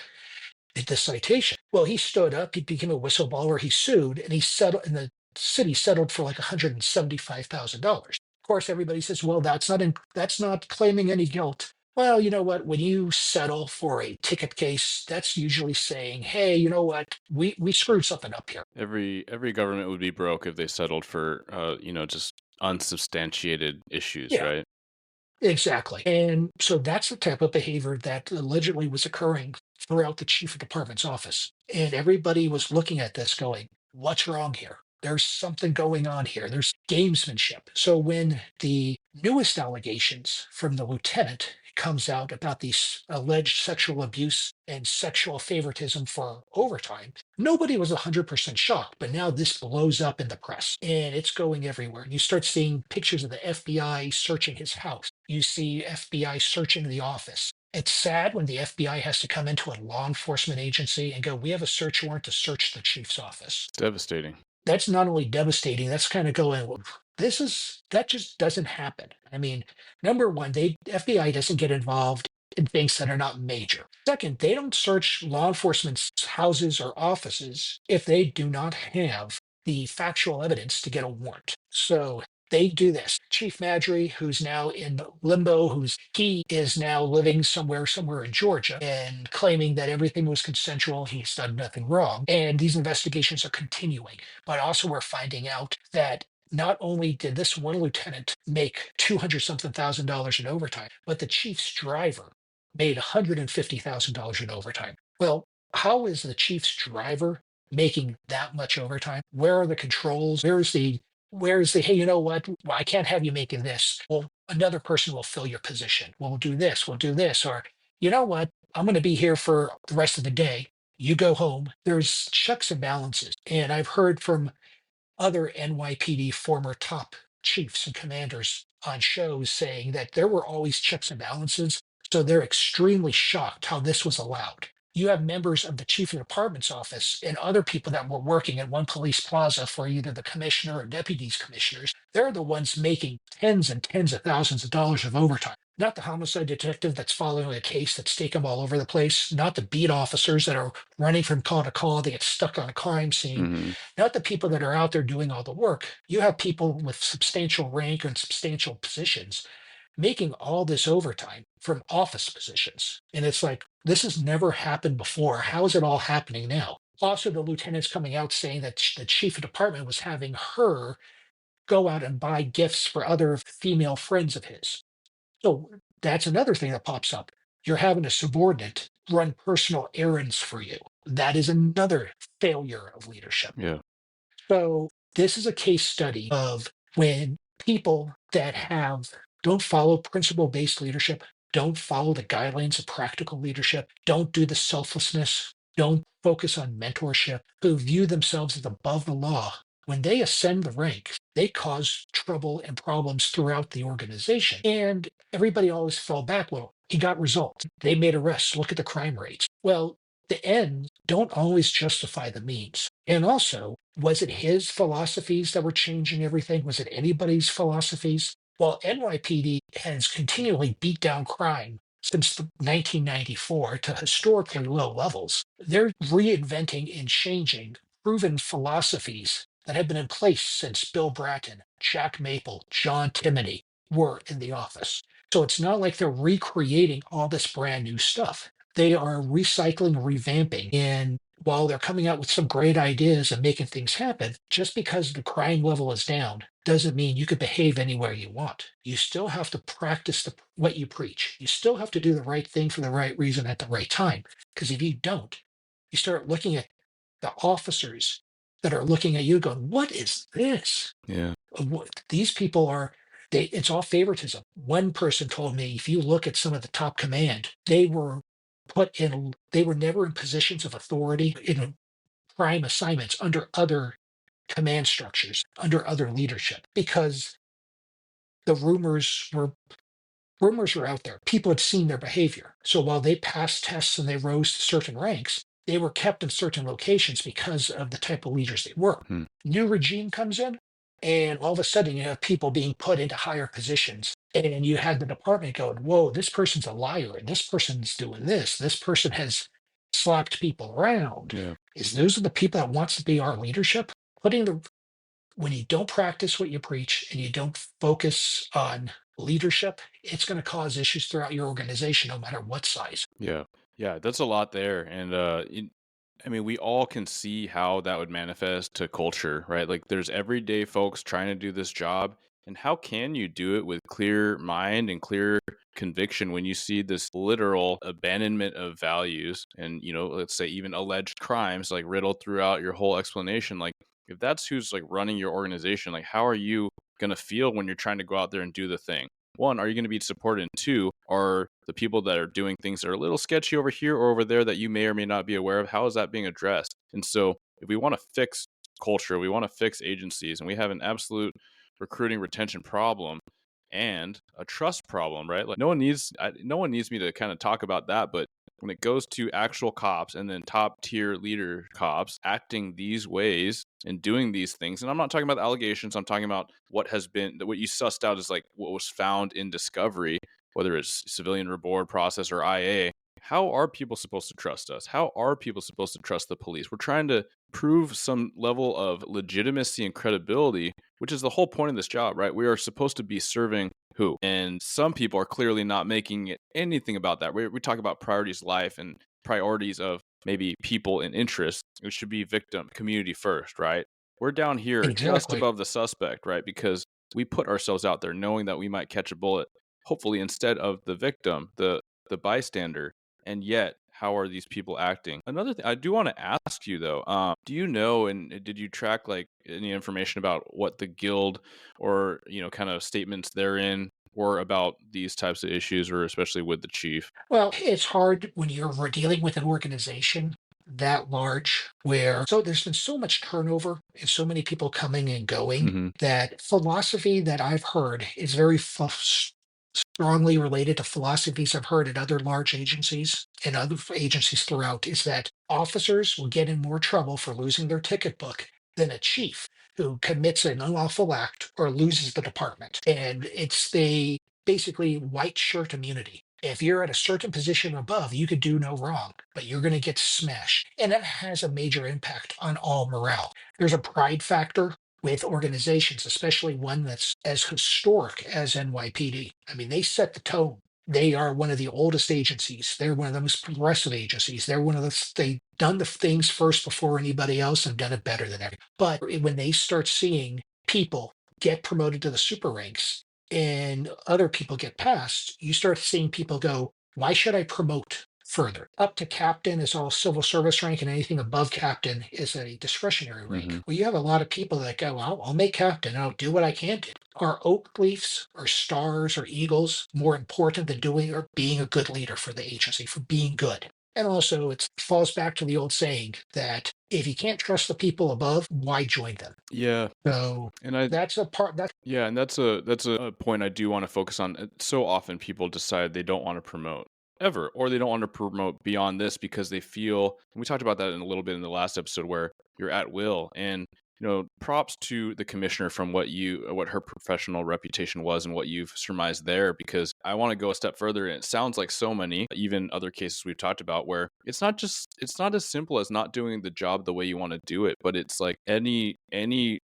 the citation. Well, he stood up, he became a whistleblower, he sued, and he settled, and the city settled for like $175,000. Of course, everybody says, well, that's not claiming any guilt. Well, you know what? When you settle for a ticket case, that's usually saying, hey, you know what? We screwed something up here. Every government would be broke if they settled for just unsubstantiated issues, Yeah, right? exactly. And so that's the type of behavior that allegedly was occurring throughout the chief of department's office. And everybody was looking at this going, what's wrong here? There's something going on here. There's gamesmanship. So when the newest allegations from the lieutenant comes out about these alleged sexual abuse and sexual favoritism for overtime, nobody was 100% shocked. But now this blows up in the press and it's going everywhere. And you start seeing pictures of the FBI searching his house. You see FBI searching the office. It's sad when the FBI has to come into a law enforcement agency and go, we have a search warrant to search the chief's office. It's devastating. That's not only devastating, that's kind of going, well, that just doesn't happen. I mean, number one, FBI doesn't get involved in things that are not major. Second, they don't search law enforcement's houses or offices if they do not have the factual evidence to get a warrant. So they do this. Chief Maddrey, who's now in limbo, he is now living somewhere in Georgia and claiming that everything was consensual. He's done nothing wrong. And these investigations are continuing. But also we're finding out that not only did this one lieutenant make 200 something thousand dollars in overtime, but the chief's driver made $150,000 in overtime. Well, how is the chief's driver making that much overtime? Where are the controls? Where's the hey, you know what? Well, I can't have you making this. Well, another person will fill your position. We'll do this, or you know what? I'm going to be here for the rest of the day. You go home. There's checks and balances. And I've heard from other NYPD former top chiefs and commanders on shows saying that there were always checks and balances. So they're extremely shocked how this was allowed. You have members of the chief of department's office and other people that were working at one police plaza for either the commissioner or deputies commissioners. They're the ones making tens and tens of thousands of dollars of overtime. Not the homicide detective that's following a case that's taken all over the place, not the beat officers that are running from call to call, they get stuck on a crime scene, Hmm. not the people that are out there doing all the work. You have people with substantial rank and substantial positions making all this overtime from office positions. And it's like, this has never happened before. How is it all happening now? Also, the lieutenant's coming out saying that the chief of department was having her go out and buy gifts for other female friends of his. So that's another thing that pops up. You're having a subordinate run personal errands for you. That is another failure of leadership. Yeah. So this is a case study of when people that have don't follow principle-based leadership, don't follow the guidelines of practical leadership, don't do the selflessness, don't focus on mentorship, who view themselves as above the law. When they ascend the ranks, they cause trouble and problems throughout the organization. And everybody always fell back. Well, he got results. They made arrests. Look at the crime rates. Well, the ends don't always justify the means. And also, was it his philosophies that were changing everything? Was it anybody's philosophies? Well, NYPD has continually beat down crime since 1994 to historically low levels. They're reinventing and changing proven philosophies that have been in place since Bill Bratton, Jack Maple, John Timoney were in the office. So it's not like they're recreating all this brand new stuff. They are recycling, revamping, and while they're coming out with some great ideas and making things happen, just because the crime level is down doesn't mean you can behave anywhere you want. You still have to practice what you preach. You still have to do the right thing for the right reason at the right time. Because if you don't, you start looking at the officers that are looking at you going, what is this? Yeah. These people are, it's all favoritism. One person told me, if you look at some of the top command, they were never in positions of authority in prime assignments under other command structures, under other leadership, because the rumors were out there. People had seen their behavior. So while they passed tests and they rose to certain ranks, they were kept in certain locations because of the type of leaders they were. Hmm. New regime comes in, and all of a sudden you have people being put into higher positions. And you had the department going, whoa, this person's a liar, and this person's doing this. This person has slapped people around. Yeah. Those are the people that wants to be our leadership? Putting the When you don't practice what you preach and you don't focus on leadership, it's going to cause issues throughout your organization, no matter what size. Yeah. Yeah. That's a lot there. And I mean, we all can see how that would manifest to culture, right? Like there's everyday folks trying to do this job. And how can you do it with clear mind and clear conviction when you see this literal abandonment of values and, let's say even alleged crimes like riddled throughout your whole explanation? Like if that's who's like running your organization, like how are you going to feel when you're trying to go out there and do the thing? One, are you going to be supported? And two, are the people that are doing things that are a little sketchy over here or over there that you may or may not be aware of, how is that being addressed? And so if we want to fix culture, we want to fix agencies, and we have an absolute recruiting retention problem and a trust problem, right? Like no one needs me to kind of talk about that, but when it goes to actual cops and then top tier leader cops acting these ways and doing these things, and I'm not talking about allegations, I'm talking about what you sussed out is like what was found in discovery. whether it's civilian reward process or IA, how are people supposed to trust us? How are people supposed to trust the police? We're trying to prove some level of legitimacy and credibility, which is the whole point of this job, right? We are supposed to be serving who? And some people are clearly not making anything about that. We talk about priorities of life and priorities of maybe people and interests. It should be victim, community first, right? We're down here just Exactly. above the suspect, right? Because we put ourselves out there knowing that we might catch a bullet, hopefully instead of the victim, the bystander. And yet, how are these people acting? Another thing I do want to ask you though, do you know and did you track like any information about what the guild or kind of statements therein were about these types of issues, or especially with the chief? Well, it's hard when you're dealing with an organization that large where there's been so much turnover and so many people coming and going Hmm. that philosophy that I've heard is very strongly related to philosophies I've heard at other large agencies and other agencies throughout is that officers will get in more trouble for losing their ticket book than a chief who commits an unlawful act or loses the department. And it's the basically white shirt immunity. If you're at a certain position above, you could do no wrong, but you're going to get smashed. And that has a major impact on all morale. There's a pride factor with organizations, especially one that's as historic as NYPD. I mean, they set the tone. They are one of the oldest agencies. They're one of the most progressive agencies. They're one of they done the things first before anybody else and done it better than everybody. But when they start seeing people get promoted to the super ranks and other people get passed, you start seeing people go, why should I promote further? Up to captain is all civil service rank, and anything above captain is a discretionary rank. Hmm. Well, you have a lot of people that go, I'll make captain, I'll do what I can do. Are oak leaves or stars or eagles more important than doing or being a good leader for the agency, for being good? And also, it falls back to the old saying that if you can't trust the people above, why join them? Yeah, So and I that's a part. yeah, and that's a point I do want to focus on. So often people decide they don't want to promote ever, or they don't want to promote beyond this because they feel. And we talked about that in a little bit in the last episode where you're at will. And props to the commissioner from what her professional reputation was and what you've surmised there. Because I want to go a step further, and it sounds like so many, even other cases we've talked about, where it's not as simple as not doing the job the way you want to do it, but it's like any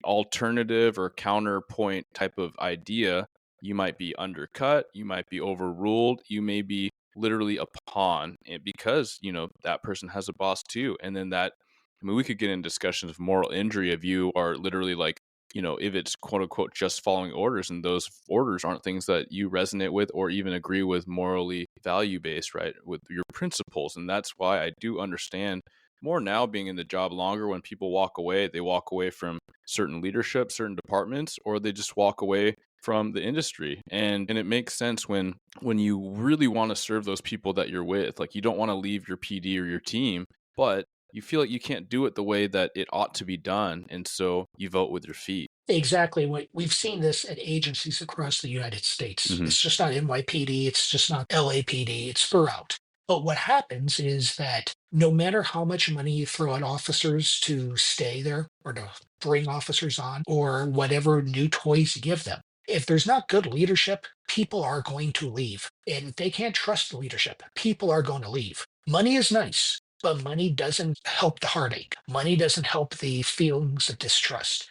alternative or counterpoint type of idea, you might be undercut, you might be overruled, you may be literally a pawn because that person has a boss too. And then that, I mean, we could get in discussions of moral injury if you are literally like, if it's quote unquote just following orders and those orders aren't things that you resonate with or even agree with morally value based, right? With your principles. And that's why I do understand more now being in the job longer. When people walk away, they walk away from certain leadership, certain departments, or they just walk away from the industry. And it makes sense when you really want to serve those people that you're with. Like, you don't want to leave your PD or your team, but you feel like you can't do it the way that it ought to be done, and so you vote with your feet. Exactly. What we've seen this at agencies across the United States. Hmm. It's just not NYPD, it's just not LAPD, it's throughout. But what happens is that no matter how much money you throw at officers to stay there or to bring officers on or whatever new toys you give them, if there's not good leadership, people are going to leave. And if they can't trust the leadership, people are going to leave. Money is nice, but money doesn't help the heartache. Money doesn't help the feelings of distrust.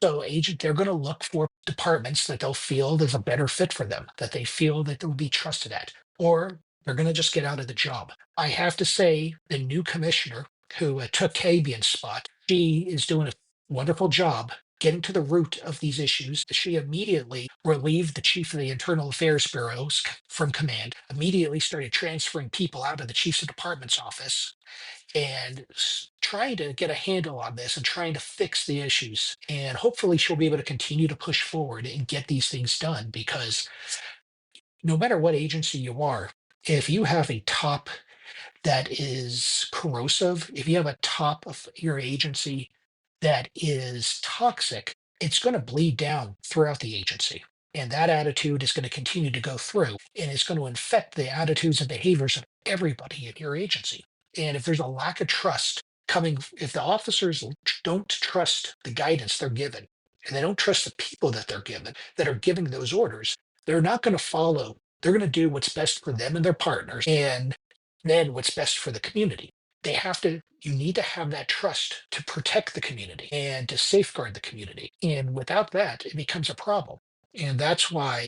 So they're going to look for departments that they'll feel there's a better fit for them, that they feel that they'll be trusted at, or they're going to just get out of the job. I have to say, the new commissioner who took Kabian's spot, she is doing a wonderful job getting to the root of these issues. She immediately relieved the chief of the Internal Affairs Bureaus from command, immediately started transferring people out of the chief's of department's office and trying to get a handle on this and trying to fix the issues. And hopefully, she'll be able to continue to push forward and get these things done because no matter what agency you are, if you have a top that is corrosive, if you have a top of your agency that is toxic, it's going to bleed down throughout the agency. And that attitude is going to continue to go through and it's going to infect the attitudes and behaviors of everybody in your agency. And if there's a lack of trust if the officers don't trust the guidance they're given and they don't trust the people that they're given that are giving those orders, they're not going to follow They're going to do what's best for them and their partners, and then what's best for the community. You need to have that trust to protect the community and to safeguard the community. And without that, it becomes a problem. And that's why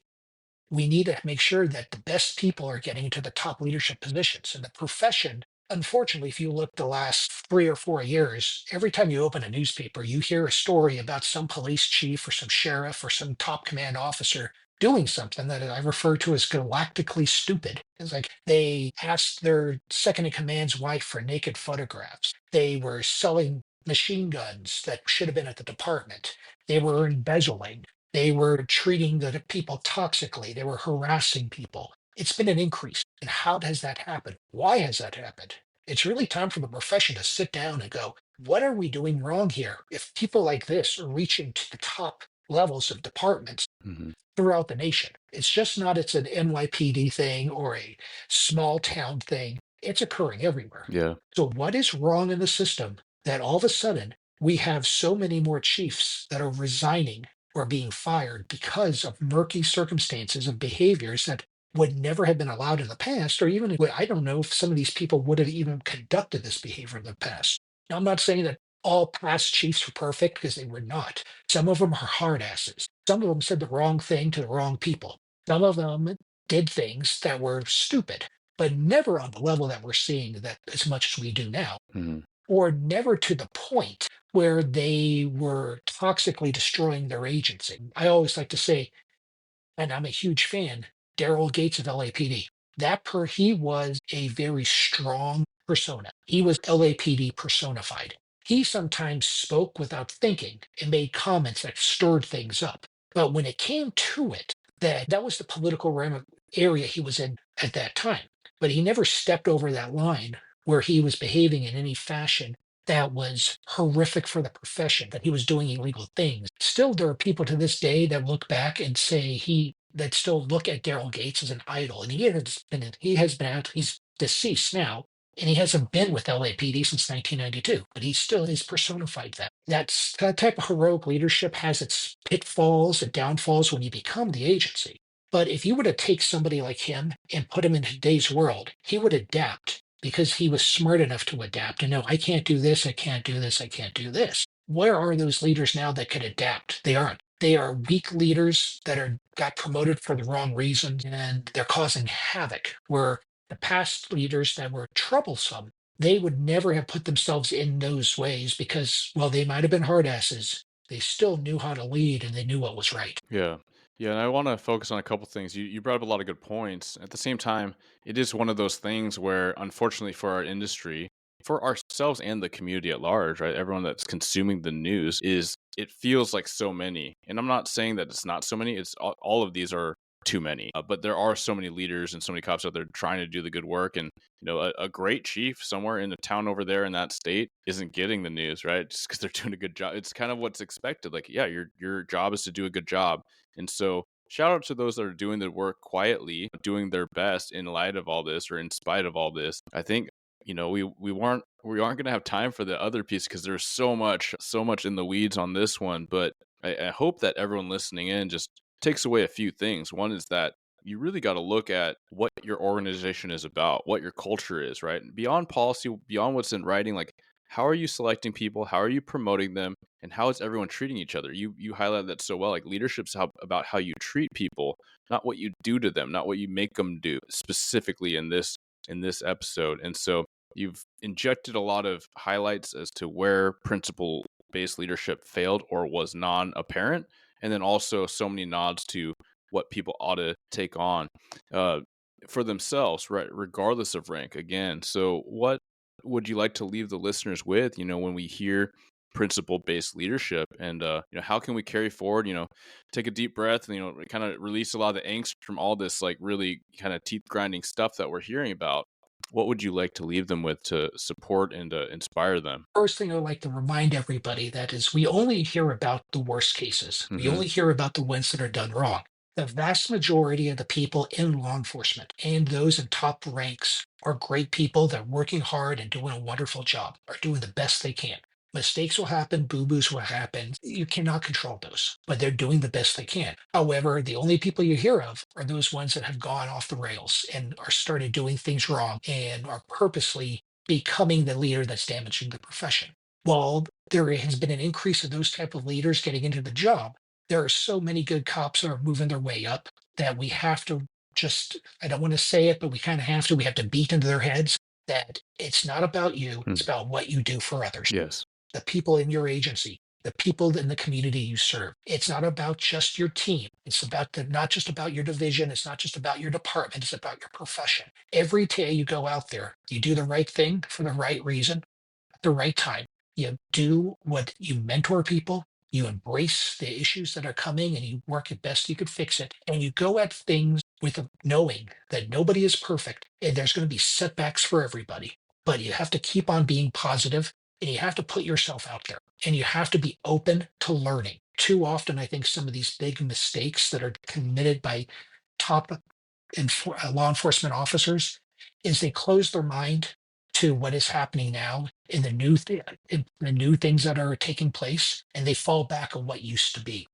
we need to make sure that the best people are getting into the top leadership positions in the profession. Unfortunately, if you look the last 3 or 4 years, every time you open a newspaper, you hear a story about some police chief or some sheriff or some top command officer doing something that I refer to as galactically stupid. It's like they asked their second in command's wife for naked photographs. They were selling machine guns that should have been at the department. They were embezzling. They were treating the people toxically. They were harassing people. It's been an increase. And how has that happened? Why has that happened? It's really time for the profession to sit down and go, what are we doing wrong here? If people like this are reaching to the top levels of departments Hmm. throughout the nation, it's an NYPD thing or a small town thing. It's occurring everywhere. Yeah. So, what is wrong in the system that all of a sudden we have so many more chiefs that are resigning or being fired because of murky circumstances of behaviors that would never have been allowed in the past, or even I don't know if some of these people would have even conducted this behavior in the past. Now, I'm not saying that all past chiefs were perfect because they were not. Some of them are hard asses. Some of them said the wrong thing to the wrong people. Some of them did things that were stupid, but never on the level that we're seeing that as much as we do now, Hmm. or never to the point where they were toxically destroying their agency. I always like to say, and I'm a huge fan, Daryl Gates of LAPD. He was a very strong persona. He was LAPD personified. He sometimes spoke without thinking and made comments that stirred things up. But when it came to it, that was the political area he was in at that time. But he never stepped over that line where he was behaving in any fashion that was horrific for the profession, that he was doing illegal things. Still, there are people to this day that look back and say that still look at Daryl Gates as an idol. And he's deceased now, and he hasn't been with LAPD since 1992, but he still is personified that. That type of heroic leadership has its pitfalls and downfalls when you become the agency. But if you were to take somebody like him and put him in today's world, he would adapt because he was smart enough to adapt and know, I can't do this, I can't do this, I can't do this. Where are those leaders now that could adapt? They aren't. They are weak leaders that are got promoted for the wrong reasons, and they're causing havoc. Where the past leaders that were troublesome, they would never have put themselves in those ways because, well, they might have been hard asses. They still knew how to lead and they knew what was right. Yeah. Yeah, and I want to focus on a couple things. You brought up a lot of good points. At the same time, it is one of those things where, unfortunately, for our industry, for ourselves and the community at large, right? Everyone that's consuming the news is it feels like so many. And I'm not saying that it's not so many. It's all of these are too many. But there are so many leaders and so many cops out there trying to do the good work. And a great chief somewhere in the town over there in that state isn't getting the news, right? Just because they're doing a good job. It's kind of what's expected. Like, yeah, your job is to do a good job, and so shout out to those that are doing the work quietly, doing their best in light of all this or in spite of all this. I think we aren't going to have time for the other piece because there's so much in the weeds on this one. But I hope that everyone listening in just takes away a few things. One is that you really got to look at what your organization is about, what your culture is, right? Beyond policy, beyond what's in writing, like how are you selecting people? How are you promoting them? And how is everyone treating each other? You highlighted that so well. Like leadership's about how you treat people, not what you do to them, not what you make them do. Specifically in this episode, and so you've injected a lot of highlights as to where principle based leadership failed or was non apparent, and then also so many nods to what people ought to take on uh, for themselves, right? Regardless of rank. Again, so what would you like to leave the listeners with? When we hear principle based leadership, and how can we carry forward? Take a deep breath, and kind of release a lot of the angst from all this like really kind of teeth grinding stuff that we're hearing about. What would you like to leave them with to support and inspire them? First thing I would like to remind everybody that is we only hear about the worst cases. We Hmm. only hear about the ones that are done wrong. The vast majority of the people in law enforcement and those in top ranks are great people that are working hard and doing a wonderful job, are doing the best they can. Mistakes will happen, boo-boos will happen. You cannot control those, but they're doing the best they can. However, the only people you hear of are those ones that have gone off the rails and are started doing things wrong and are purposely becoming the leader that's damaging the profession. While there has been an increase of those type of leaders getting into the job, there are so many good cops that are moving their way up that we have to just, I don't want to say it, but we kind of have to, we have to beat into their heads that it's not about you, it's Hmm. about what you do for others, Yes. the people in your agency, the people in the community you serve. It's not about just your team. It's about not just about your division. It's not just about your department. It's about your profession. Every day you go out there, you do the right thing for the right reason at the right time. You do what you mentor people. You embrace the issues that are coming and you work at best you could fix it. And you go at things with a knowing that nobody is perfect and there's going to be setbacks for everybody. But you have to keep on being positive and you have to put yourself out there and you have to be open to learning. Too often, I think some of these big mistakes that are committed by top law enforcement officers is they close their mind to what is happening now in in the new things that are taking place, and they fall back on what used to be,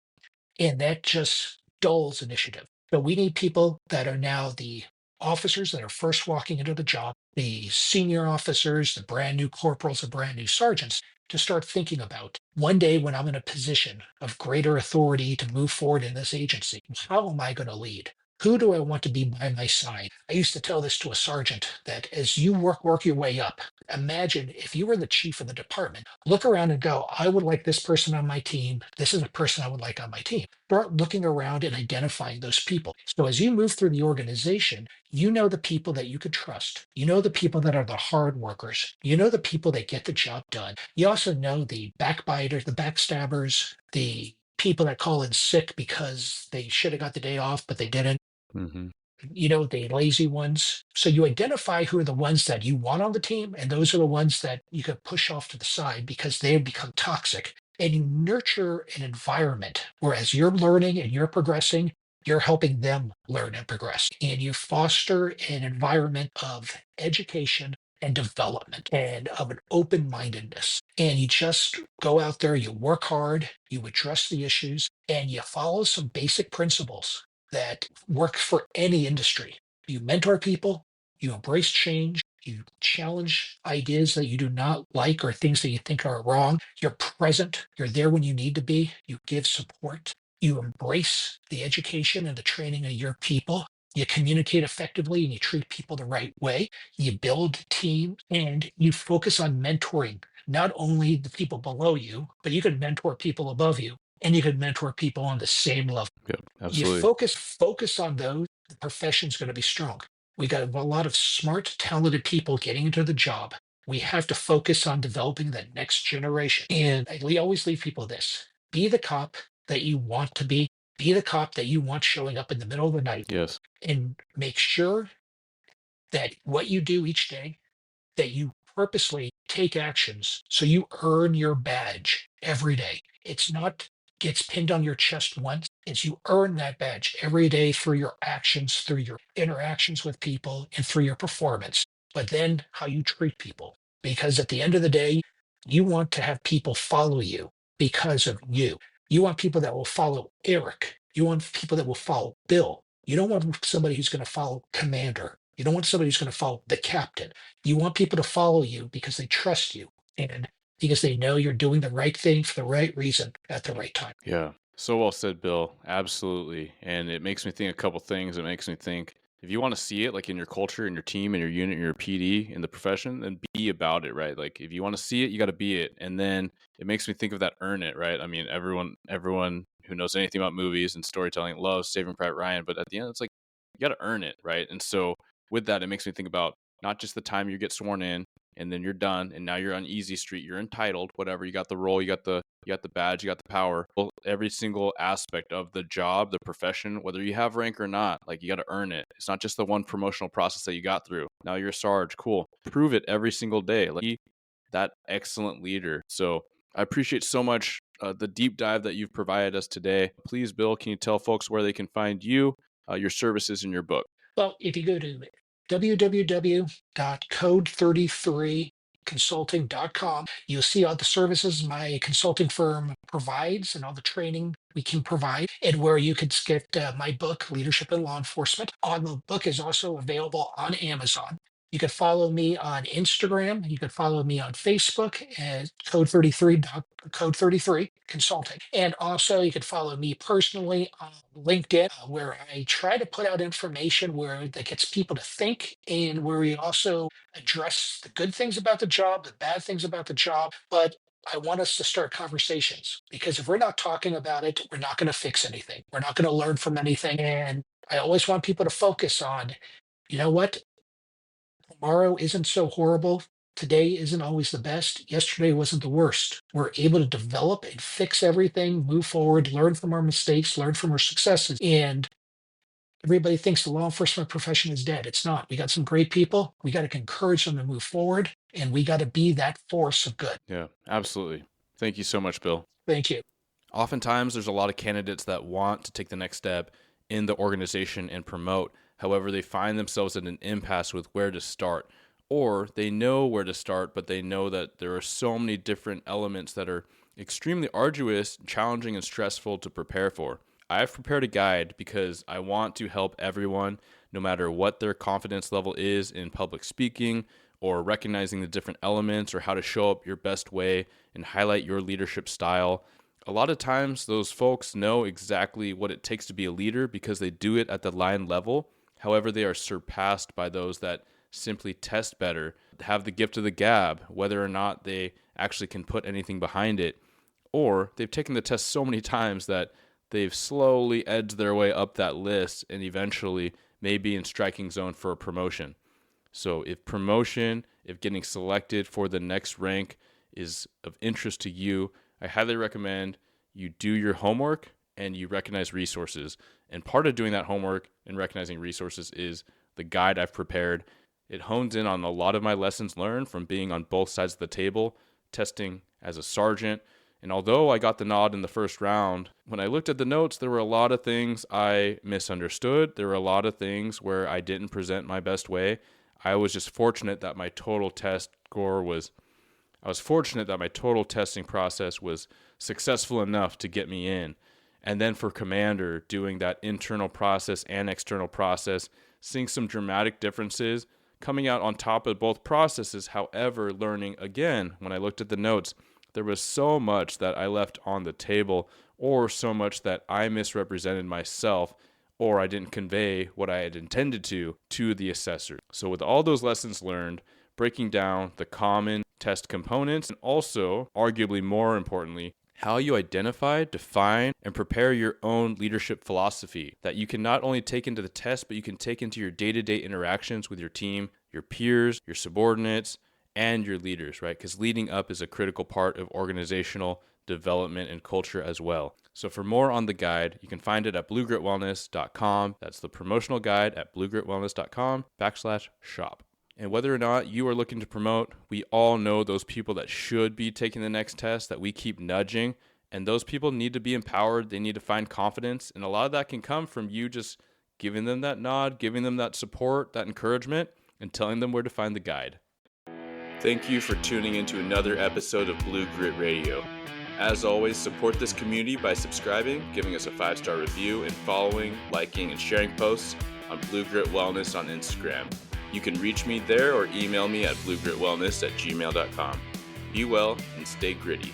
and that just dulls initiative. So we need people that are now the officers that are first walking into the job, the senior officers, the brand new corporals, the brand new sergeants, to start thinking about one day when I'm in a position of greater authority to move forward in this agency, how am I going to lead? Who do I want to be by my side? I used to tell this to a sergeant that as you work your way up, imagine if you were the chief of the department, look around and go, I would like this person on my team. This is a person I would like on my team. Start looking around and identifying those people. So as you move through the organization, you know the people that you could trust. You know the people that are the hard workers. You know the people that get the job done. You also know the backbiters, the backstabbers, the people that call in sick because they should have got the day off, but they didn't, Hmm. the lazy ones. So you identify who are the ones that you want on the team, and those are the ones that you could push off to the side because they have become toxic. And you nurture an environment where as you're learning and you're progressing, you're helping them learn and progress. And you foster an environment of education and development and of an open mindedness. And you just go out there, you work hard, you address the issues, and you follow some basic principles that work for any industry. You mentor people, you embrace change, you challenge ideas that you do not like or things that you think are wrong. You're present, you're there when you need to be, you give support, you embrace the education and the training of your people. You communicate effectively and you treat people the right way. You build team and you focus on mentoring not only the people below you, but you can mentor people above you and you can mentor people on the same level. Yep. You Absolutely. focus on those, the profession's going to be strong. We got a lot of smart, talented people getting into the job. We have to focus on developing the next generation. And we always leave people this: be the cop that you want to be the cop that you want showing up in the middle of the night, Yes. and make sure that what you do each day that you purposely take actions so you earn your badge every day. It's not gets pinned on your chest once, it's you earn that badge every day through your actions, through your interactions with people, and through your performance. But then how you treat people. Because at the end of the day, you want to have people follow you because of you. You want people that will follow Eric. You want people that will follow Bill. You don't want somebody who's going to follow Commander. You don't want somebody who's going to follow the captain. You want people to follow you because they trust you and because they know you're doing the right thing for the right reason at the right time. Yeah. So well said, Bill. Absolutely. And it makes me think a couple things. It makes me think if you want to see it like in your culture, in your team, in your unit, in your PD, in the profession, then be about it, right? Like if you want to see it, you got to be it. And then it makes me think of that earn it, right? I mean, everyone who knows anything about movies and storytelling loves Saving Private Ryan, but at the end it's like you got to earn it, right? And so with that, it makes me think about not just the time you get sworn in and then you're done and now you're on easy street, you're entitled, whatever, you got the role, you got the badge, you got the power. Well, every single aspect of the job, the profession, whether you have rank or not, like you got to earn it. It's not just the one promotional process that you got through. Now you're a Sarge, cool. Prove it every single day. Like be that excellent leader. So I appreciate so much the deep dive that you've provided us today. Please, Bill, can you tell folks where they can find you, your services, and your book? Well, if you go to www.code33 bluegritconsulting.com. You'll see all the services my consulting firm provides and all the training we can provide, and where you could get my book, Leadership in Law Enforcement. The book is also available on Amazon. You can follow me on Instagram. You can follow me on Facebook at code 33 consulting. And also you can follow me personally on LinkedIn, where I try to put out information where that gets people to think, and where we also address the good things about the job, the bad things about the job. But I want us to start conversations, because if we're not talking about it, we're not going to fix anything. We're not going to learn from anything. And I always want people to focus on, you know what? Tomorrow isn't so horrible. Today isn't always the best. Yesterday wasn't the worst. We're able to develop and fix everything, move forward, learn from our mistakes, learn from our successes. And everybody thinks the law enforcement profession is dead. It's not. We got some great people. We got to encourage them to move forward, and we got to be that force of good. Yeah, absolutely. Thank you so much, Bill. Thank you. Oftentimes, there's a lot of candidates that want to take the next step in the organization and promote. However, they find themselves at an impasse with where to start, or they know where to start, but they know that there are so many different elements that are extremely arduous, challenging, and stressful to prepare for. I've prepared a guide because I want to help everyone, no matter what their confidence level is in public speaking or recognizing the different elements or how to show up your best way and highlight your leadership style. A lot of times those folks know exactly what it takes to be a leader because they do it at the line level. However, they are surpassed by those that simply test better, have the gift of the gab, whether or not they actually can put anything behind it, or they've taken the test so many times that they've slowly edged their way up that list and eventually may be in striking zone for a promotion. So if getting selected for the next rank is of interest to you, I highly recommend you do your homework and you recognize resources. And part of doing that homework and recognizing resources is the guide I've prepared. It hones in on a lot of my lessons learned from being on both sides of the table, testing as a sergeant. And although I got the nod in the first round, when I looked at the notes, there were a lot of things I misunderstood. There were a lot of things where I didn't present my best way. I was just fortunate that my total test score was I was fortunate that my total testing process was successful enough to get me in. And then for commander, doing that internal process and external process, seeing some dramatic differences, coming out on top of both processes. However, learning again, when I looked at the notes, there was so much that I left on the table, or so much that I misrepresented myself, or I didn't convey what I had intended to the assessor. So with all those lessons learned, breaking down the common test components, and also, arguably more importantly, how you identify, define, and prepare your own leadership philosophy that you can not only take into the test, but you can take into your day-to-day interactions with your team, your peers, your subordinates, and your leaders, right? Because leading up is a critical part of organizational development and culture as well. So for more on the guide, you can find it at blugritwellness.com. That's the promotional guide at blugritwellness.com/shop. And whether or not you are looking to promote, we all know those people that should be taking the next test that we keep nudging. And those people need to be empowered. They need to find confidence. And a lot of that can come from you just giving them that nod, giving them that support, that encouragement, and telling them where to find the guide. Thank you for tuning into another episode of Blue Grit Radio. As always, support this community by subscribing, giving us a 5-star review, and following, liking, and sharing posts on Blue Grit Wellness on Instagram. You can reach me there or email me at bluegritwellness@gmail.com. Be well and stay gritty.